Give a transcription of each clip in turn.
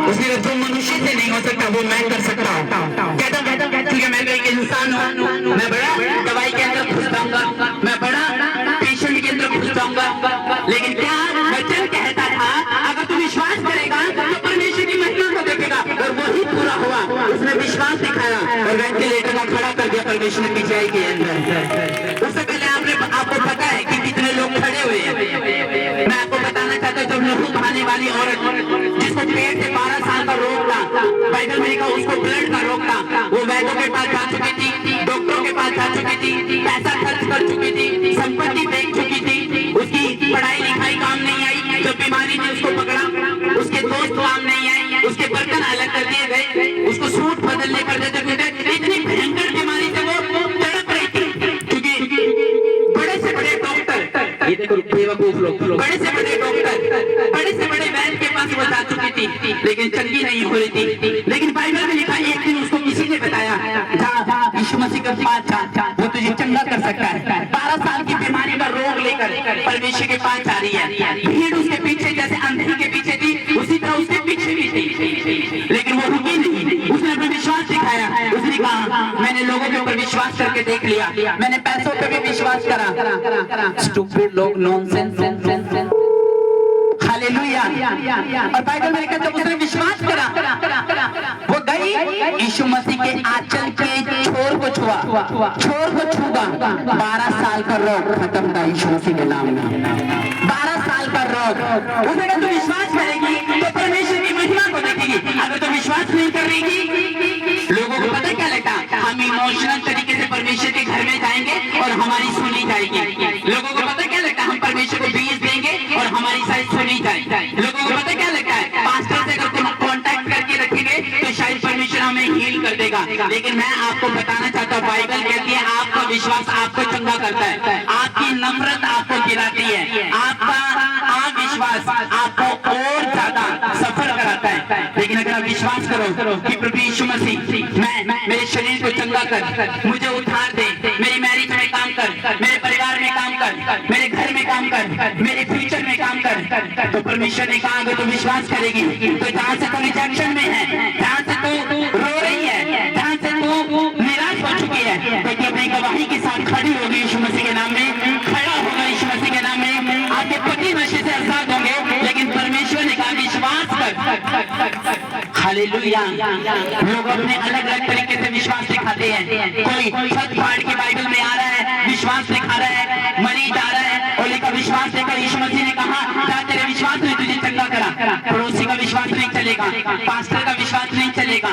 उसने कहा तुम मनुष्य से नहीं हो सकता, वो मैं कर सकता हूँ। कहता क्योंकि मैं एक इंसान हूँ, मैं बड़ा दवाई के अंदर घुस जाऊंगा, मैं बड़ा पेशेंट के अंदर घुस जाऊंगा। लेकिन क्या वचन कहता था, अगर तू विश्वास करेगा तो परमेश्वर की महिमा को देखेगा, और वही पूरा हुआ। उसने विश्वास दिखाया और वेंटिलेटर को खड़ा कर दिया परमेश्वर की जय के अंदर। उससे पहले आपको पता है कि कितने लोग खड़े हुए हैं। मैं आपको बताना चाहता हूँ, जब लहू बहाने वाली औरत जिसको पेट से 12 साल का रोग था, बाइबल में लिखा उसको ब्लड का रोग था, वो वैद्यों के पास जा चुकी थी, डॉक्टरों के पास जा चुकी थी, पैसा खर्च कर चुकी थी, संपत्ति बेच चुकी थी, उसकी पढ़ाई लिखाई काम नहीं आई, जो बीमारी थी उसको पकड़ा, उसके दोस्त काम नहीं आए, उसके बर्तन अलग कर दिए गए, उसको सूट बदलने कर देते थे। इतनी भयंकर बीमारी से वो तड़प रही थी, क्योंकि बड़े से बड़े डॉक्टर, ये देखो बेवकूफ लोग, बड़े से बड़े डॉक्टर, बड़े से बड़े वैद्य के पास वो जा चुकी थी, लेकिन चंगी नहीं हो रही थी। लेकिन बाइबल में लिखा, एक दिन उसको किसी ने बताया, जा यीशु मसीह के पास जा, वो तुझे चंगा कर सकता है। 12 साल की बीमारी का रोग लेकर परमेश्वर के पास जा रही है, भीड़ उसके पीछे जैसे अंधेरी के पीछे थी, उसी तरह उसके पीछे भी थी, लेकिन वो रुकी नहीं। उसने अपना विश्वास दिखाया, उसने कहा मैंने लोगों के ऊपर विश्वास करके देख लिया, मैंने पैसों पे भी विश्वास करा। स्टूपिड लोग, नॉनसेंस। हालेलुया। और बाइबल में लिखा, जब उसने विश्वास करा, वो गई, यीशु मसीह के आंचल के छोर को छुआ, छोर को छूगा, 12 साल का रोग खत्म था यीशु मसीह के नाम में। 12 साल का रोग। उसने कहा तू विश्वास करेगी तो परमेश्वर की महिमा को देखेगी, अगर तू विश्वास नहीं करेगी, लोगों को पता क्या लगता, हम इमोशनल तरीके से परमेश्वर के घर में जाएंगे और हमारी सुनी जाएगी। लोगों को पता क्या लगता है, हम परमेश्वर को बीज देंगे और हमारी शायद सुनी जाए। लोगों को पता क्या लगता है, पास्टर से अगर तुम कांटेक्ट करके रखेंगे तो शायद परमेश्वर हमें हील कर देगा। लेकिन मैं आपको बताना चाहता हूँ, बाइबल कहती है आपका विश्वास आपको चंगा करता है, आपकी नफरत आपको गिराती है, आपका अविश्वास आपको और ज्यादा सफर कराता है। लेकिन अगर आप विश्वास करो कि प्रभु यीशु मसीह, मैं मेरे शरीर को चंगा कर, मुझे उद्धार दे, मेरी मैरिज में काम कर, मेरे परिवार में काम कर, मेरे घर में काम कर, मेरे फ्यूचर में काम कर, तो परमेश्वर ने कहा अगर तुम विश्वास करेगी तो जहाँ से तुम रिजेक्शन में है, जहाँ से तू रो रही है, जहाँ से तू निराश हो चुकी है, तो अपनी गवाही के साथ खड़ी होगी यीशु मसीह के नाम में, खड़ा होगा यीशु मसीह के नाम में। आपके पति नशे से आजाद होंगे, लेकिन परमेश्वर ने कहा विश्वास कर। हालेलुया। लोग अपने अलग अलग तरीके से विश्वास दिखाते हैं। कोई छत फाड़ के बाइबल में आ रहा है, विश्वास दिखा रहा है, मरीज आ रहा है और लेकर विश्वास देकर यीशु मसीह ने कहा जा तेरे विश्वास ने तुझे चंगा करा। पड़ोसी का विश्वास नहीं चलेगा, पास्टर का विश्वास नहीं चलेगा,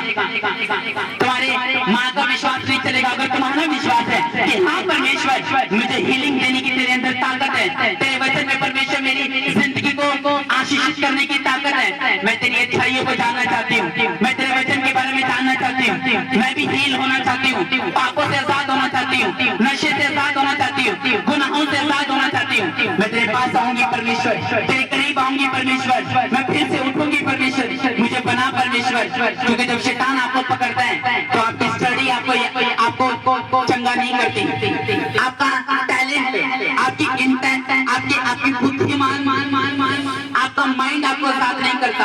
तुम्हारे माँ का विश्वास नहीं चलेगा। अगर तुम्हारा विश्वास है कि हाँ परमेश्वर मुझे हीलिंग देने की तेरे अंदर ताकत है, तेरे वचन में परमेश्वर मेरी जिंदगी को आशीषित करने की ताकत है, मैं तेरी अच्छाइयों को जानना चाहती हूँ, मैं तेरे वचन के बारे में जानना चाहती हूँ, मैं भी हील होना चाहती हूँ, पापों से आजाद होना चाहती हूँ, नशे से आजाद होना चाहती हूँ, गुनाहों से आजाद होना चाहती हूँ, मैं तेरे पास आऊंगी परमेश्वर, तेरे करीब आऊंगी परमेश्वर, मैं फिर से उठूंगी परमेश्वर, मुझे बना परमेश्वर। क्योंकि जब शैतान आपको पकड़ता है तो आपकी स्टडी आपको चंगा नहीं करती, आपका टैलेंट, आपकी इंटेंट, आपकी बुद्धिमान, आपका माइंड आपको साथ नहीं करता,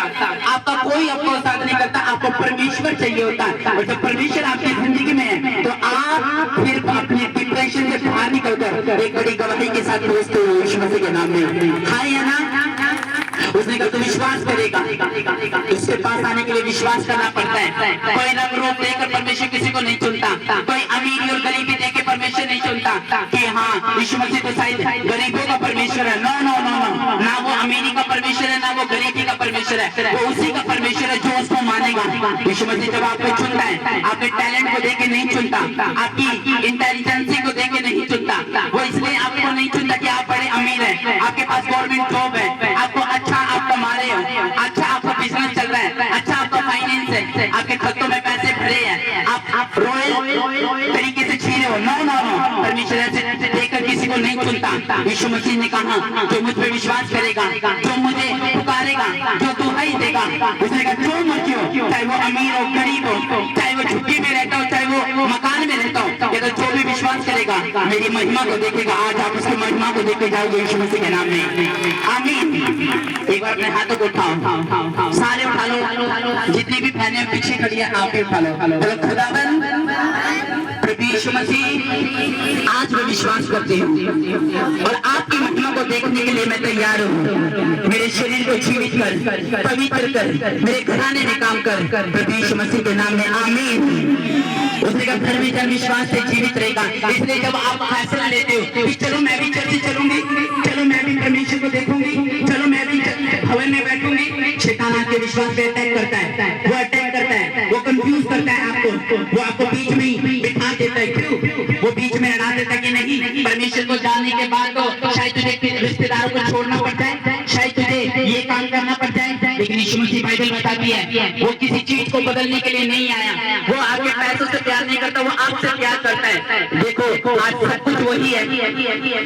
आपका कोई आपको साथ नहीं करता, आपको परमेश्वर चाहिए होता है। और जब परमेश्वर आपकी जिंदगी में है तो आप फिर अपने डिप्रेशन से बाहर निकलकर एक बड़ी गवाही के साथ पहुंचते हो यीशु मसीह के नाम में। हाँ या ना? उसने कहा तू विश्वास करेगा, उसके पास आने के लिए विश्वास करना पड़ता है। कोई रंग रूप देकर परमेश्वर किसी को नहीं चुनता, कोई अमीरी और गरीबी देकर परमेश्वर नहीं चुनता कि हाँ यीशु मसीह तो शायद गरीबों का परमेश्वर है। नो नो नो नो, ना वो अमीरी का परमेश्वर है, ना वो गरीबी का परमेश्वर है, वो उसी का परमेश्वर है जो उसको मानेगा। यीशु मसीह जब आपको चुनता है, आपके टैलेंट को देके नहीं चुनता, आपकी इंटेलिजेंसी को देके नहीं चुनता, वो इसलिए आपको नहीं चुनता कि आप बड़े अमीर हैं, आपके पास गवर्नमेंट जॉब है, आपको अच्छा आप कमा रहे हो, अच्छा आपका बिजनेस चल रहा है, अच्छा आपका फाइनेंस है, आपके खातों में पैसे भरे हैं, आप रॉयल तरीके से छीने हो। नो नो नो, परमेश्वर ऐसे देकर किसी को नहीं चुनता। यीशु मसीह ने कहा जो मुझ पे विश्वास करेगा, जो मुझे पुकारेगा, जो दुहाई देगा, उसने कहा जो मर्जी हो, चाहे वो अमीर हो गरीब हो, चाहे वो झुग्गी में रहता हो, चाहे वो मकान में रहता हो, अगर जो भी विश्वास करेगा मेरी महिमा को देखेगा। आज आप उसकी महिमा को देख के जाओगे यीशु मसीह के नाम में। आमीन। एक बार अपने हाथों को उठाओ, सारे उठा लो, जितनी भी बहनें पीछे खड़ी है आप भी उठा लो। खुदावन प्रभु यीशु मसीह आज मैं विश्वास करती हूँ और आपकी महिमा को देखने के लिए मैं तैयार हूँ। मेरे शरीर को जीवित कर, पवित्र कर, मेरे घराने में काम कर, प्रभु यीशु मसीह के नाम में। आमीन। उसने कहा घर में जन विश्वास से जीवित रहेगा। इसलिए जब आप फैसला लेते हो कि चलो मैं भी चर्च चलूंगी, चलो मैं भी परमेश्वर को देखूंगी, चलो मैं भी भवन में बैठूंगी, शैतान आपके विश्वास पे अटैक करता है, वो अटैक करता है, वो कंफ्यूज करता है आपको, वो आपको बीच में ही बिठा देता है। क्यों? वो बीच में अड़ा देता है कि नहीं परमेश्वर को जानने के बाद तो शायद तुझे रिश्तेदारों को छोड़ना पड़ जाए, शायद तुझे ये काम करना पड़ जाए। लेकिन यीशु मसीह बाइबल बताती है वो किसी चीज को बदलने के लिए नहीं आया, वो आपके पैसों से प्यार नहीं करता, वो आपसे प्यार करता है। देखो आज सब कुछ वही है,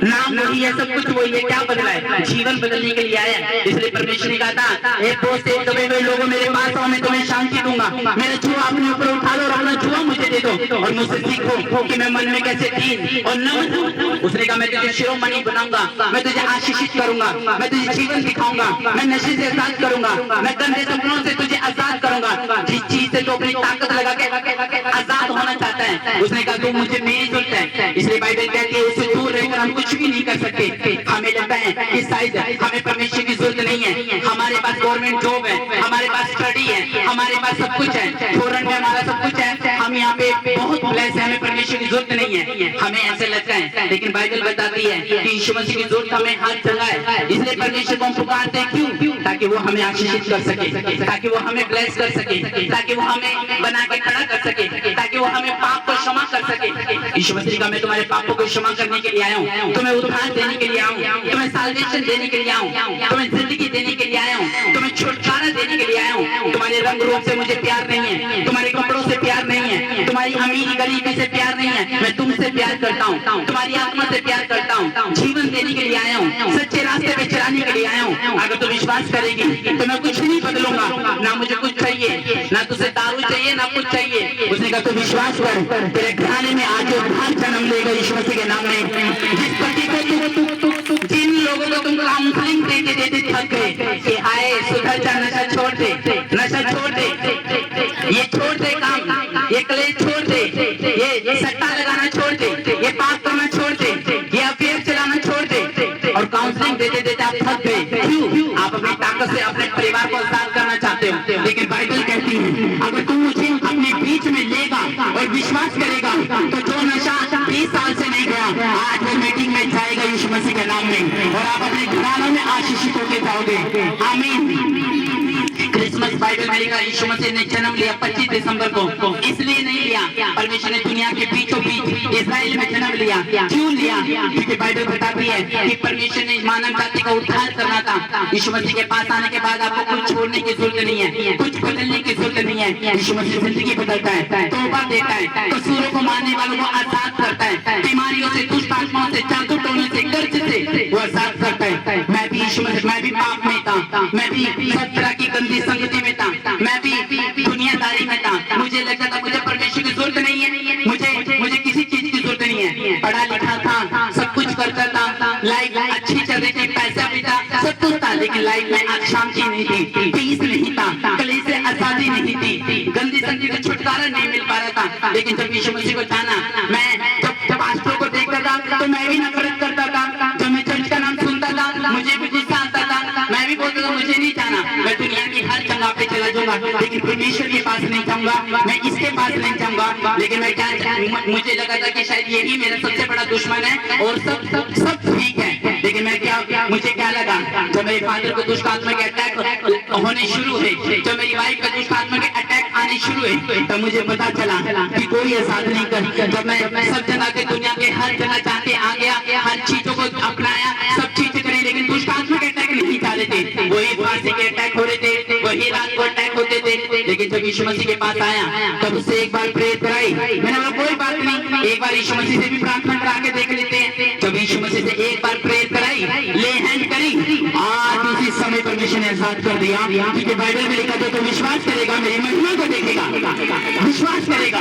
नाम वही है, सब कुछ वही है, क्या बदला है? जीवन बदलने के लिए आया। इसलिए परमेश्वर ने कहा था एक दोस्त से दबे हुए लोगों मेरे पास आओ, मैं तुम्हें शांति दूंगा। मेरे छुआ अपने ऊपर उठा लो और अपना छुआ मुझे दे दो और मुझसे सीखो कि मैं मन में कैसे दीन और नम्र हूं। उसने कहा मैं तुझे शिरोमणि बनाऊंगा, मैं तुझे आशीषित करूंगा, मैं तुझे जीवन दिखाऊंगा, मैं नशे से आजाद करूंगा, मैं गंदे सपनों से तुझे आजाद करूंगा। जिस चीज से तो अपनी ताकत लगा के आजाद होना चाहता है, उसने कहा तू मुझे मेरी जरूरत है। इसलिए बाइबल कहती है उससे दूर रहकर हम कुछ भी नहीं कर सकते। हमें लगता है कि शायद हमें परमेश्वर की जरूरत नहीं है, हमारे पास गवर्नमेंट जॉब है, हमारे पास स्टडी है, हमारे पास सब कुछ है, फॉरेन में हमारा सब कुछ है, हम यहाँ पे बहुत ब्लेस है, हमें परमेश्वर की जरूरत नहीं है, हमें ऐसे लगता है। लेकिन बाइबल बताती है कि यीशु मसीह की जरूरत हमें हर जगह है। इसलिए परमेश्वर को हम पुकारते हैं क्यों? ताकि वो हमें आशीषित कर सके, ताकि वो हमें ब्लेस कर सके, ताकि वो हमें बना के खड़ा कर सके, ताकि वो हमें पाप को क्षमा कर सके। यीशु मसीह का मैं तुम्हारे पापों को क्षमा करने के लिए आया हूँ, तुम्हें उद्धार देने के लिए आया हूँ, तुम्हें साल्वेशन देने के लिए आया हूँ, तुम्हें जिंदगी देने के लिए आया हूँ, तुम्हें छुटकारा देने के लिए आया हूँ। तुम्हारे रंग रूप से मुझे प्यार नहीं है, तुम्हारे कपड़ों से प्यार नहीं है, तुम्हारी अमीरी गरीबी से प्यार नहीं है, मैं तुमसे प्यार करता हूँ, तुम्हारी आत्मा से प्यार करता हूँ, जीवन देने के लिए आया हूँ, सच्चे रास्ते पे चलाने के लिए आया हूँ। अगर तू विश्वास करेगी तो मैं कुछ नहीं बदलूंगा, ना मुझे कुछ चाहिए, ना तुझे दारू चाहिए, ना कुछ चाहिए। उसने कहा तू विश्वास कर, तेरे घराने में आज उद्धार जन्म लेगा यीशु मसीह के नाम में। जिस पति को जिन लोगों को तुम काउंसलिंग देते देते थक गए कि आए सुधर जा, नशा छोड़ दे, नशा छोड़ दे, ये छोड़ दे काम, ये कलेश छोड़ दे, ये सट्टा लगाना छोड़ दे, ये पाप करना छोड़ दे, ये अफेयर चलाना छोड़ दे, और काउंसलिंग देते देते आप थक गए। क्यों? आप अपनी ताकत से अपने परिवार को आजाद करना चाहते हो। लेकिन बाइबल कहती है अगर तुम मुझे अपने बीच में लेगा और विश्वास करेगा तो जो नशा 20 साल से नहीं गया आज वो मीटिंग में जाएगा यीशु मसीह के नाम में, और आप अपने घरानों में आशीषित होकर जाओगे। आमीन। क्रिसमस बाइबल में लिखा यीशु मसीह ने जन्म लिया 25 दिसंबर को, इसलिए नहीं लिया, परमेश्वर ने दुनिया के बीचों बीच इस्राएल में जन्म लिया। क्यों लिया? क्योंकि बाइबल बताती है कि परमेश्वर ने मानव जाति का उद्धार करना था। यीशु मसीह के पास आने के बाद आपको कुछ छोड़ने की जरूरत नहीं है, कुछ बदलने की जरूरत नहीं है। यीशु मसीह जिंदगी बदलता है, तौबा देता है, कसूरों को मानने वालों को आजाद करता है, बीमारियों से, दुष्ट आत्माओं से, जादू टोने से, कर्ज से वो आजाद करता है। मैं भी यीशु मसीह, मैं भी पाप में था, मैं भी सब तरह की गंदी संगति में था, मैं भी दुनियादारी में था, मुझे लगता था मुझे परमेश्वर की जरूरत नहीं है, मुझे किसी चीज की जरूरत नहीं है, पढ़ा लिखा था, सब कुछ करता था, लाइफ अच्छी चल रही थी, पैसा भी था, सब कुछ था, लेकिन लाइफ में आज शांति नहीं थी, पीस नहीं था, कलेश से आजादी नहीं थी, गंदी संगति से छुटकारा नहीं मिल पा रहा था। लेकिन जब यीशु मसीह को जाना, मैं जब पास्टरों को देखता था तो मैं भी नफरत करता था, जब मैं चर्च का नाम सुनता था मुझे भी गुस्सा आता था, मैं भी बोलता था मुझे नहीं जाना, मैं दुनिया की हर जगह पे चला जाऊंगा, लेकिन परमेश्वर के पास नहीं जाऊंगा, मैं इसके पास नहीं जाऊंगा। लेकिन मैं क्या, मुझे लगा था कि शायद यही मेरा सबसे बड़ा दुश्मन है और सब ठीक है। लेकिन मैं क्या, मुझे क्या लगा, जब मेरे फादर को दुष्ट आत्मा के अटैक होने शुरू हुए, जब मेरी वाइफ का दुष्ट आत्मा के अटैक आने शुरू हुए, तब मुझे पता चला कि कोई आजाद नहीं कर। जब मैं सब जगह के दुनिया के हर जगह जाते आ गया, हर चीजों को अपनाया, सब चीजें करी, लेकिन दुष्ट आत्मा के अटैक नहीं चाहते थे, वही फांसी के अटैक हो रहे थे, वही रात को अटैक होते थे। लेकिन जब यीशु मसीह के पास आया तब उससे एक बार प्रेयर कराई, मैंने बोला कोई बात नहीं, एक बार यीशु मसीह से भी प्रार्थना करा के देख लेते हैं। जब यीशु मसीह से एक बार प्रेयर परमेश्वर ने आजाद कर दिया, क्योंकि बाइबल में लिखा है तो विश्वास करेगा मेरी महिमा को देखेगा, विश्वास करेगा।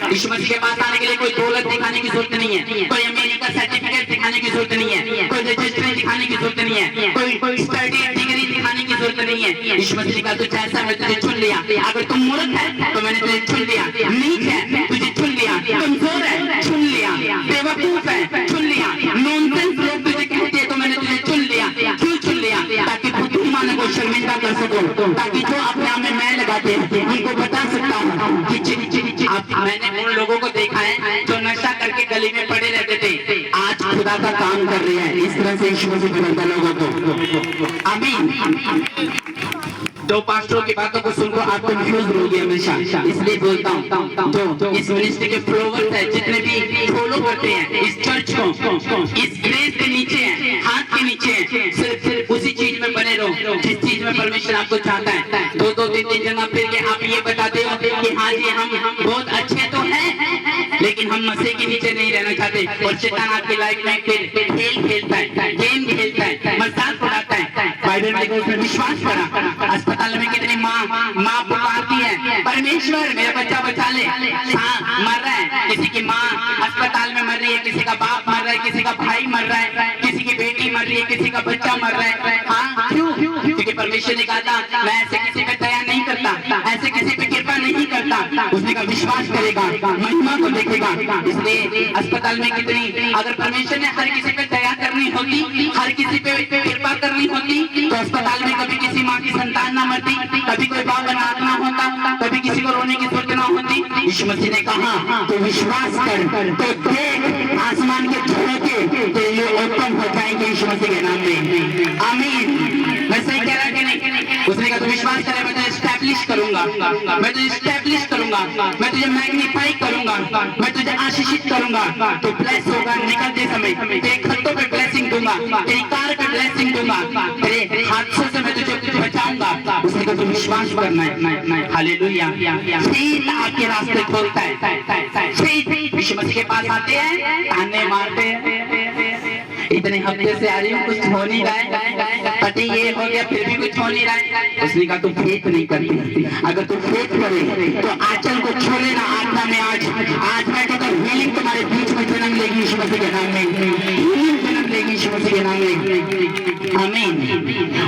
यीशु मसीह के पास आने के लिए कोई दौलत दिखाने की जरूरत नहीं है, कोई अमीरी का सर्टिफिकेट दिखाने की जरूरत नहीं है, कोई रजिस्ट्री दिखाने की जरूरत नहीं है, कोई स्टडी डिग्री दिखाने की जरूरत नहीं है। यीशु मसीह का तो जैसा मैं तुझे चुन लिया, अगर तुम मूर्ख है तो मैंने तुझे चुन लिया, नीच है तुझे चुन लिया, कमजोर है चुन लिया, बेवकूफ है चुन लिया, नॉनसेंस लोग तुझे कहते हैं तो मैंने तुझे चुन लिया। क्यों चुन लिया? ताकि बुद्धिमानों को शर्मिंदा कर सको, ताकि जो अपने आप में मैं लगाते हैं उनको बता सकता हूँ कि मैंने उन लोगों को देखा है जो नशा करके गली में पड़े रहते थे, आज खुदा का काम कर रहे हैं। इस तरह से यीशु मसीह बदलता लोगों को। आमीन। दो पास्टरों की बातों को सुनकर आप कंफ्यूज रहोगे हमेशा, इसलिए बोलता हूँ तो इस मिनिस्ट्री के फॉलोवर्स है, जितने भी फॉलो करते हैं इस चर्च को, इस ग्रेस के नीचे हैं, हाथ के नीचे हैं, सिर्फ उसी चीज में बने रहो जिस चीज में परमेश्वर आपको चाहता है। दो तीन जगह फिर के आप ये बताते हो कि हाँ जी हम बहुत अच्छे तो हैं, लेकिन हम मसीह के नीचे नहीं रहना चाहते, और शैतान आपकी लाइफ में फिर खेल खेलता है, गेम खेलता है, मजाक उड़ाता है। बाइबल में उसने विश्वास करा। अस्पताल में कितनी माँ पुकारती है, परमेश्वर मेरा बच्चा बचा ले, मर रहा है, किसी की माँ अस्पताल में मर रही है, किसी का बाप मर रहा है, किसी का भाई मर रहा है, किसी की बेटी मर रही है, किसी का बच्चा मर रहा है। हाँ क्यों? क्योंकि परमेश्वर ने कहा था मैं ऐसे किसी पे दया नहीं करता, ऐसे किसी पे कृपा नहीं करता। उसने का विश्वास करेगा महिमा को देखेगा। इसलिए अस्पताल में कितनी, अगर परमेश्वर ने हर किसी पे दया करनी होती, हर किसी पे कृपा करनी होती, तो अस्पताल में कभी किसी माँ की संतान ना मरती, कभी कोई बाप अनाथ ना होता, कभी किसी को रोने की जरूरत ना होती। यीशु मसीह ने कहा तो विश्वास कर तो देख आसमान के झरोखे तो ये ओपन हो जाएंगे यीशु मसीह के नाम में। आमीन। मैं सही कह रहा कि नहीं? उसने कहा तो विश्वास करे, मैं तुझे एस्टैब्लिश करूंगा, मैं तुझे एस्टैब्लिश करूंगा, मैं तुझे मैग्नीफाई करूंगा, मैं तुझे आशीषित करूंगा। तो ब्लेस होगा निकलते समय, तेरे खतों पे ब्लेसिंग दूंगा, तेरी कार पे ब्लेसिंग दूंगा, तेरे हादसों से मैं तुझे बचाऊंगा। उसने कहा तो विश्वास करना है। हालेलुया। फेथ आपके रास्ते खोलता है। फेथ यीशु मसीह के पास आते हैं, ताने मारते हैं, इतने हफ्ते से आ रही हूँ कुछ हो नहीं रहा है, पति ये हो गया फिर भी कुछ हो नहीं रहा है। उसने कहा तू फेथ नहीं करती, अगर तू फेथ करे तो आंचल को छोड़े ना आत्मा में। आज मैं कहता हूँ हीलिंग तुम्हारे बीच में जन्म लेगी यीशु मसीह के नाम में, हीलिंग जन्म लेगी यीशु मसीह के नाम में। आमीन।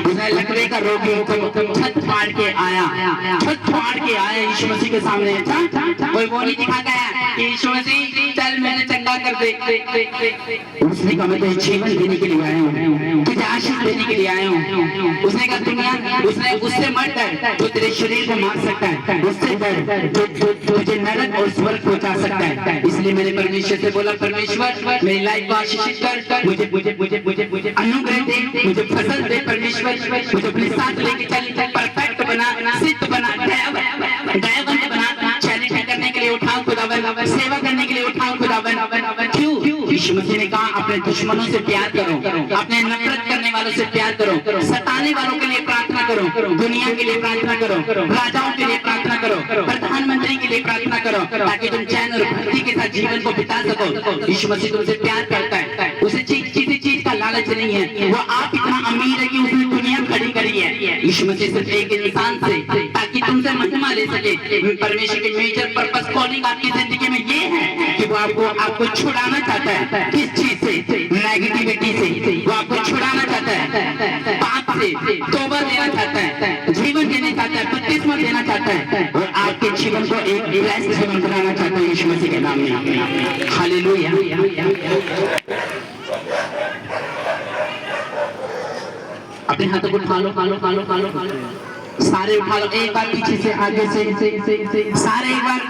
उसने लकवे का रोगी छत फाड़ के आया, छत फाड़ के आया यीशु मसीह के सामने। कोई वो नहीं दिखा गया कि यीशु मसीह चल मैंने चंगा कर दे। उसने कहा मैं तो जीवन देने के लिए आया हूँ, तुझे आशीष देने के लिए आया हूँ। उसने कहा दुनिया उससे मत डर जो तेरे शरीर को मार सकता है, उससे डर जो तुझे नरक और स्वर्ग पहुंचा सकता है। इसलिए मैंने परमेश्वर से बोला परमेश्वर मेरी लाइफ को आशीषित कर, मुझे अनुग्रह दे, मुझे फसल दे परमेश्वर, मुझे अपने साथ लेके चल, परफेक्ट बना, सिद्ध बना, दयावंत बना, चैलेंज करने के लिए उठाओ खुदावन, सेवा करने के लिए उठाओ खुदावन। क्यों? यीशु मसीह ने कहा अपने दुश्मनों से प्यार करो, अपने नफरत करने वालों से प्यार करो, सताने वालों के लिए प्रार्थना करो, दुनिया के लिए प्रार्थना करो, राजाओं के लिए प्रार्थना करो, प्रधानमंत्री के लिए प्रार्थना करो, ताकि तुम चैन और भक्ति के साथ जीवन को बिता सको। यीशु मसीह तुमसे प्यार करता है, उसे किसी चीज का लालच नहीं है। वो आप इतना अमीर है कि उसने दुनिया खड़ी करी है यीशु मसीह सिर्फ एक इंसान से, ताकि तुमसे महिमा ले सके। परमेश्वर की मेजर पर्पस कॉलिंग आपकी जिंदगी में ये है कि वो आपको छुड़ाना चाहता है। किस चीज से? नेगेटिविटी से। वो आपको छुड़ाना चाहता है, पाप से तौबा देना चाहता है, जीवन देना चाहता है, बपतिस्मा देना चाहता है, और आपके जीवन को एक ब्लेस्ड जीवन बनाना चाहता है यीशु मसीह के नाम में। हालेलुया। अपने हाथों को उठा लो, सारे उठा लो, एक बार पीछे से आगे से सारे एक बार